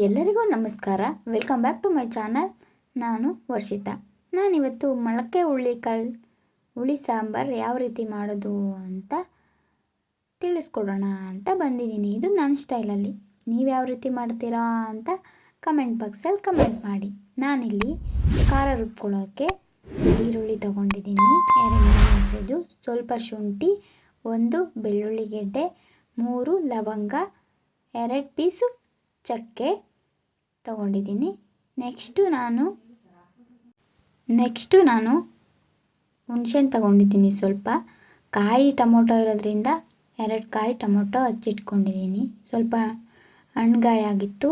ಎಲ್ಲರಿಗೂ ನಮಸ್ಕಾರ. Welcome back to my channel. ನಾನು ವರ್ಷಿತಾ. ನಾನಿವತ್ತು ಮೊಳಕೆ ಹುಳಿ ಸಾಂಬಾರು ಯಾವ ರೀತಿ ಮಾಡೋದು ಅಂತ ತಿಳಿಸ್ಕೊಡೋಣ ಅಂತ ಬಂದಿದ್ದೀನಿ. ಇದು ನನ್ನ ಸ್ಟೈಲಲ್ಲಿ. ನೀವು ಯಾವ ರೀತಿ ಮಾಡ್ತೀರಾ ಅಂತ ಕಮೆಂಟ್ ಬಾಕ್ಸಲ್ಲಿ ಕಮೆಂಟ್ ಮಾಡಿ. ನಾನಿಲ್ಲಿ ಖಾರ ರುಬ್ಕೊಳ್ಳೋಕ್ಕೆ ಈರುಳ್ಳಿ ತೊಗೊಂಡಿದ್ದೀನಿ, 2 ಮೆಣಸು, ಸ್ವಲ್ಪ ಶುಂಠಿ, 1 ಬೆಳ್ಳುಳ್ಳಿ ಗೆಡ್ಡೆ, 3 ಲವಂಗ, 2 ಪೀಸು ಚಕ್ಕೆ ತಗೊಂಡಿದ್ದೀನಿ. ನೆಕ್ಸ್ಟು ನಾನು ಹುಣಸೆಹಣ್ಣು ತಗೊಂಡಿದ್ದೀನಿ. ಸ್ವಲ್ಪ ಕಾಯಿ ಟೊಮೊಟೊ ಇರೋದ್ರಿಂದ 2 ಕಾಯಿ ಟೊಮೊಟೊ ಹಚ್ಚಿಟ್ಕೊಂಡಿದ್ದೀನಿ. ಸ್ವಲ್ಪ ಹಣ್ಗಾಯಿ ಆಗಿತ್ತು.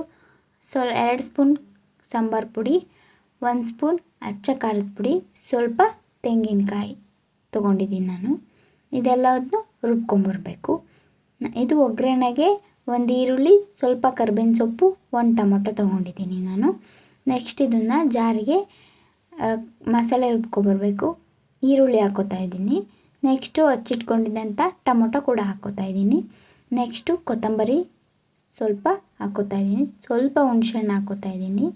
2 ಸ್ಪೂನ್ ಸಾಂಬಾರು ಪುಡಿ, 1 ಸ್ಪೂನ್ ಅಚ್ಚ ಖಾರದ ಪುಡಿ, ಸ್ವಲ್ಪ ತೆಂಗಿನಕಾಯಿ ತೊಗೊಂಡಿದ್ದೀನಿ ನಾನು. ಇದೆಲ್ಲದನ್ನು ರುಬ್ಕೊಂಬರ್ಬೇಕು. ಇದು ಒಗ್ಗರಣೆಗೆ 1 ಈರುಳ್ಳಿ, ಸ್ವಲ್ಪ ಕರ್ಬೇವಿನ ಸೊಪ್ಪು, 1 ಟೊಮೊಟೊ ತೊಗೊಂಡಿದ್ದೀನಿ ನಾನು. ನೆಕ್ಸ್ಟ್ ಇದನ್ನು ಜಾರಿಗೆ ಮಸಾಲೆ ರುಬ್ಕೊಬರ್ಬೇಕು. ಈರುಳ್ಳಿ ಹಾಕ್ಕೋತಾ ಇದ್ದೀನಿ. ನೆಕ್ಸ್ಟು ಹಚ್ಚಿಟ್ಕೊಂಡಿದ್ದಂಥ ಟೊಮೊಟೊ ಕೂಡ ಹಾಕ್ಕೋತಾ ಇದ್ದೀನಿ. ನೆಕ್ಸ್ಟು ಕೊತ್ತಂಬರಿ ಸ್ವಲ್ಪ ಹಾಕ್ಕೋತಾ ಇದ್ದೀನಿ. ಸ್ವಲ್ಪ ಹುಣಸೆಹಣ್ಣು ಹಾಕ್ಕೋತಾ ಇದ್ದೀನಿ.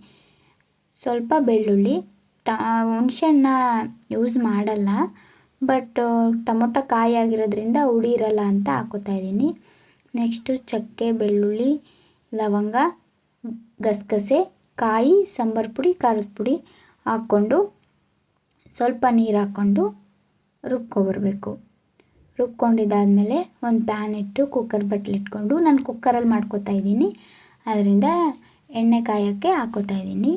ಸ್ವಲ್ಪ ಬೆಳ್ಳುಳ್ಳಿ. ಹುಣಸೆಹಣ್ಣ ಯೂಸ್ ಮಾಡಲ್ಲ, ಬಟ್ ಟೊಮೊಟೊ ಕಾಯಿ ಆಗಿರೋದ್ರಿಂದ ಹುಳಿ ಇರಲ್ಲ ಅಂತ ಹಾಕ್ಕೋತಾ ಇದ್ದೀನಿ. ನೆಕ್ಸ್ಟು ಚಕ್ಕೆ, ಬೆಳ್ಳುಳ್ಳಿ, ಲವಂಗ, ಗಸಗಸೆ, ಕಾಯಿ, ಸಾಂಬಾರು ಪುಡಿ, ಖಾರದ ಪುಡಿ ಹಾಕ್ಕೊಂಡು ಸ್ವಲ್ಪ ನೀರು ಹಾಕ್ಕೊಂಡು ರುಬ್ಕೊಬರ್ಬೇಕು. ರುಬ್ಕೊಂಡಿದ್ದಾದಮೇಲೆ ಒಂದು ಪ್ಯಾನ್ ಇಟ್ಟು ಕುಕ್ಕರ್ ಬಟ್ಲಿಟ್ಕೊಂಡು, ನಾನು ಕುಕ್ಕರಲ್ಲಿ ಮಾಡ್ಕೋತಾ ಇದ್ದೀನಿ, ಅದರಿಂದ ಎಣ್ಣೆ ಕಾಯೋಕ್ಕೆ ಹಾಕ್ಕೋತಾ ಇದ್ದೀನಿ.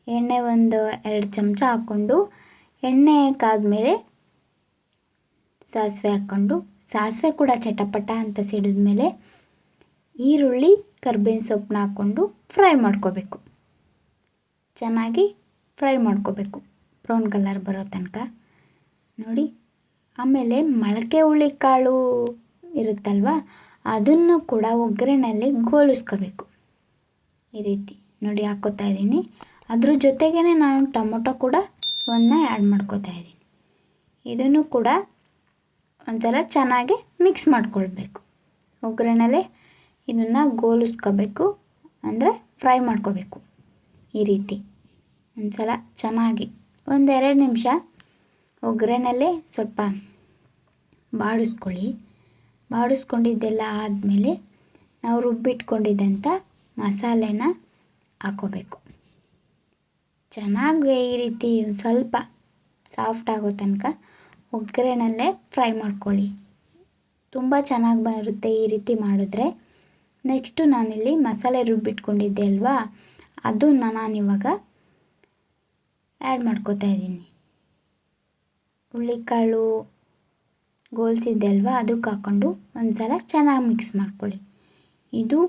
ಎಣ್ಣೆ 2 ಚಮಚ ಹಾಕ್ಕೊಂಡು, ಎಣ್ಣೆ ಕಾದ್ಮೇಲೆ ಸಾಸಿವೆ ಹಾಕ್ಕೊಂಡು, ಸಾಸಿವೆ ಕೂಡ ಚಟಪಟ ಅಂತ ಸಿಡಿದ್ಮೇಲೆ ಈರುಳ್ಳಿ, ಕರ್ಬೇವಿನ ಸೊಪ್ಪನ್ನ ಹಾಕ್ಕೊಂಡು ಫ್ರೈ ಮಾಡ್ಕೋಬೇಕು. ಚೆನ್ನಾಗಿ ಫ್ರೈ ಮಾಡ್ಕೋಬೇಕು, ಬ್ರೌನ್ ಕಲರ್ ಬರೋ ತನಕ ನೋಡಿ. ಆಮೇಲೆ ಮೊಳಕೆ ಹುಳಿ ಕಾಳು ಇರುತ್ತಲ್ವ, ಅದನ್ನು ಕೂಡ ಒಗ್ಗರಣೆಯಲ್ಲಿ ಗೋಲಿಸ್ಕೋಬೇಕು. ಈ ರೀತಿ ನೋಡಿ ಹಾಕ್ಕೋತಾ ಇದ್ದೀನಿ. ಅದ್ರ ಜೊತೆಗೇ ನಾನು ಟೊಮೊಟೊ ಕೂಡ ಆ್ಯಡ್ ಮಾಡ್ಕೋತಾ ಇದ್ದೀನಿ. ಇದನ್ನು ಕೂಡ ಒಂದ್ಸಲ ಚೆನ್ನಾಗಿ ಮಿಕ್ಸ್ ಮಾಡ್ಕೊಳ್ಬೇಕು. ಒಗ್ಗರಣೆಲೆ ಇದನ್ನು ಗೋಲಿಸ್ಕೋಬೇಕು, ಅಂದರೆ ಫ್ರೈ ಮಾಡ್ಕೋಬೇಕು. ಈ ರೀತಿ ಒಂದ್ಸಲ ಚೆನ್ನಾಗಿ 1-2 ನಿಮಿಷ ಒಗ್ಗರಣೆಲೆ ಸ್ವಲ್ಪ ಬಾಡಿಸ್ಕೊಳ್ಳಿ. ಬಾಡಿಸ್ಕೊಂಡಿದ್ದೆಲ್ಲ ಆದಮೇಲೆ ನಾವು ರುಬ್ಬಿಟ್ಕೊಂಡಿದ್ದಂಥ ಮಸಾಲೆನ ಹಾಕ್ಕೋಬೇಕು. ಚೆನ್ನಾಗಿ ಈ ರೀತಿ ಸ್ವಲ್ಪ ಸಾಫ್ಟ್ ಆಗೋ ತನಕ ಒಗ್ಗರಣೆಲ್ಲೇ ಫ್ರೈ ಮಾಡ್ಕೊಳ್ಳಿ. ತುಂಬ ಚೆನ್ನಾಗಿ ಬರುತ್ತೆ ಈ ರೀತಿ ಮಾಡಿದ್ರೆ. ನೆಕ್ಸ್ಟು ನಾನಿಲ್ಲಿ ಮಸಾಲೆ ರುಬ್ಬಿಟ್ಕೊಂಡಿದ್ದೆ ಅಲ್ವಾ, ಅದನ್ನು ನಾನಿವಾಗ ಆ್ಯಡ್ ಮಾಡ್ಕೋತಾ ಇದ್ದೀನಿ. ಹುಳಿಕಾಳು ಗೋಲಿಸಿದ್ದೆ ಅಲ್ವಾ, ಅದಕ್ಕೆ ಹಾಕ್ಕೊಂಡು ಒಂದು ಸಲ ಚೆನ್ನಾಗಿ ಮಿಕ್ಸ್ ಮಾಡ್ಕೊಳ್ಳಿ. ಇದು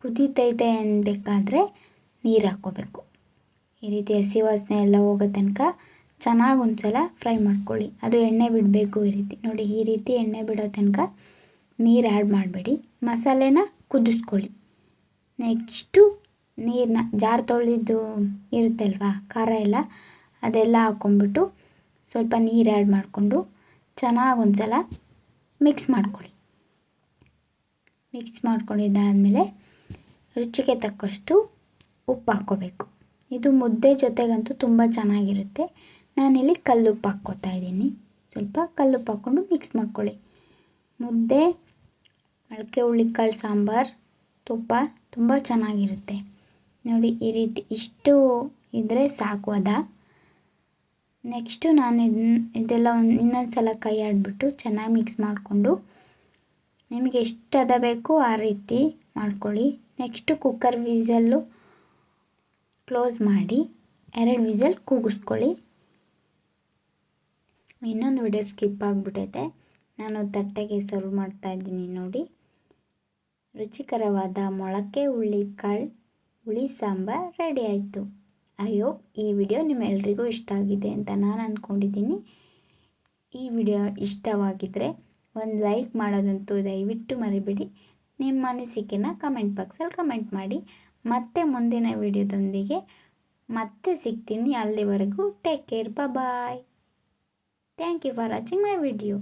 ಕುದೀತೈತೆ ಅನ್ಬೇಕಾದ್ರೆ ನೀರು ಹಾಕ್ಕೋಬೇಕು. ಈ ರೀತಿ ಹಸಿ ವಾಸನೆ ಎಲ್ಲ ಹೋಗೋ ತನಕ ಚೆನ್ನಾಗಿ ಒಂದು ಸಲ ಫ್ರೈ ಮಾಡ್ಕೊಳ್ಳಿ. ಅದು ಎಣ್ಣೆ ಬಿಡಬೇಕು. ಈ ರೀತಿ ನೋಡಿ, ಈ ರೀತಿ ಎಣ್ಣೆ ಬಿಡೋ ತನಕ ನೀರು ಆ್ಯಡ್ ಮಾಡಬೇಡಿ. ಮಸಾಲೆನ ಕುದಿಸ್ಕೊಳ್ಳಿ. ನೆಕ್ಸ್ಟು ನೀರನ್ನ ಜಾರ್ ತೊಳೆದಿದ್ದು ಇರುತ್ತಲ್ವ ಖಾರ ಎಲ್ಲ, ಅದೆಲ್ಲ ಹಾಕ್ಕೊಂಬಿಟ್ಟು ಸ್ವಲ್ಪ ನೀರು ಆ್ಯಡ್ ಮಾಡಿಕೊಂಡು ಚೆನ್ನಾಗಿ ಒಂದು ಸಲ ಮಿಕ್ಸ್ ಮಾಡ್ಕೊಳ್ಳಿ. ಮಿಕ್ಸ್ ಮಾಡ್ಕೊಂಡಿದ್ದಾದಮೇಲೆ ರುಚಿಗೆ ತಕ್ಕಷ್ಟು ಉಪ್ಪು ಹಾಕ್ಕೋಬೇಕು. ಇದು ಮುದ್ದೆ ಜೊತೆಗಂತೂ ತುಂಬ ಚೆನ್ನಾಗಿರುತ್ತೆ. ನಾನಿಲ್ಲಿ ಕಲ್ಲುಪ್ಪು ಹಾಕ್ಕೋತಾ ಇದ್ದೀನಿ. ಸ್ವಲ್ಪ ಕಲ್ಲುಪ್ಪು ಹಾಕ್ಕೊಂಡು ಮಿಕ್ಸ್ ಮಾಡ್ಕೊಳ್ಳಿ. ಮುದ್ದೆ, ಮೊಳಕೆ ಹುಳಿಕಾಳು ಸಾಂಬಾರು, ತುಪ್ಪ ತುಂಬ ಚೆನ್ನಾಗಿರುತ್ತೆ ನೋಡಿ. ಈ ರೀತಿ ಇಷ್ಟು ಇದ್ದರೆ ಸಾಕು ಅದ. ನೆಕ್ಸ್ಟು ನಾನು ಇದೆಲ್ಲ ಇನ್ನೊಂದು ಸಲ ಕೈ ಆಡಿಬಿಟ್ಟು ಚೆನ್ನಾಗಿ ಮಿಕ್ಸ್ ಮಾಡಿಕೊಂಡು, ನಿಮಗೆ ಎಷ್ಟು ಅದ ಬೇಕು ಆ ರೀತಿ ಮಾಡ್ಕೊಳ್ಳಿ. ನೆಕ್ಸ್ಟು ಕುಕ್ಕರ್ ವಿಸಲ್ಲು ಕ್ಲೋಸ್ ಮಾಡಿ 2 ವಿಸಲ್ ಕೂಗಿಸ್ಕೊಳ್ಳಿ. ಇನ್ನೊಂದು ವಿಡಿಯೋ ಸ್ಕಿಪ್ ಆಗಿಬಿಟ್ಟೈತೆ, ನಾನು ತಟ್ಟೆಗೆ ಸರ್ವ್ ಮಾಡ್ತಾಯಿದ್ದೀನಿ ನೋಡಿ. ರುಚಿಕರವಾದ ಮೊಳಕೆ ಹುಳಿಕಾಳು ಹುಳಿ ಸಾಂಬಾರು ರೆಡಿ ಆಯಿತು. ಐ ಹೋಪ್ ಈ ವಿಡಿಯೋ ನಿಮ್ಮೆಲ್ರಿಗೂ ಇಷ್ಟ ಆಗಿದೆ ಅಂತ ನಾನು ಅಂದ್ಕೊಂಡಿದ್ದೀನಿ. ಈ ವಿಡಿಯೋ ಇಷ್ಟವಾಗಿದ್ದರೆ ಒಂದು ಲೈಕ್ ಮಾಡೋದಂತೂ ದಯವಿಟ್ಟು ಮರಿಬೇಡಿ. ನಿಮ್ಮ ಅನಿಸಿಕೆನ ಕಮೆಂಟ್ ಬಾಕ್ಸಲ್ಲಿ ಕಮೆಂಟ್ ಮಾಡಿ. ಮತ್ತೆ ಮುಂದಿನ ವಿಡಿಯೋದೊಂದಿಗೆ ಮತ್ತೆ ಸಿಗ್ತೀನಿ. ಅಲ್ಲಿವರೆಗೂ take care, bye. Thank you for watching my video.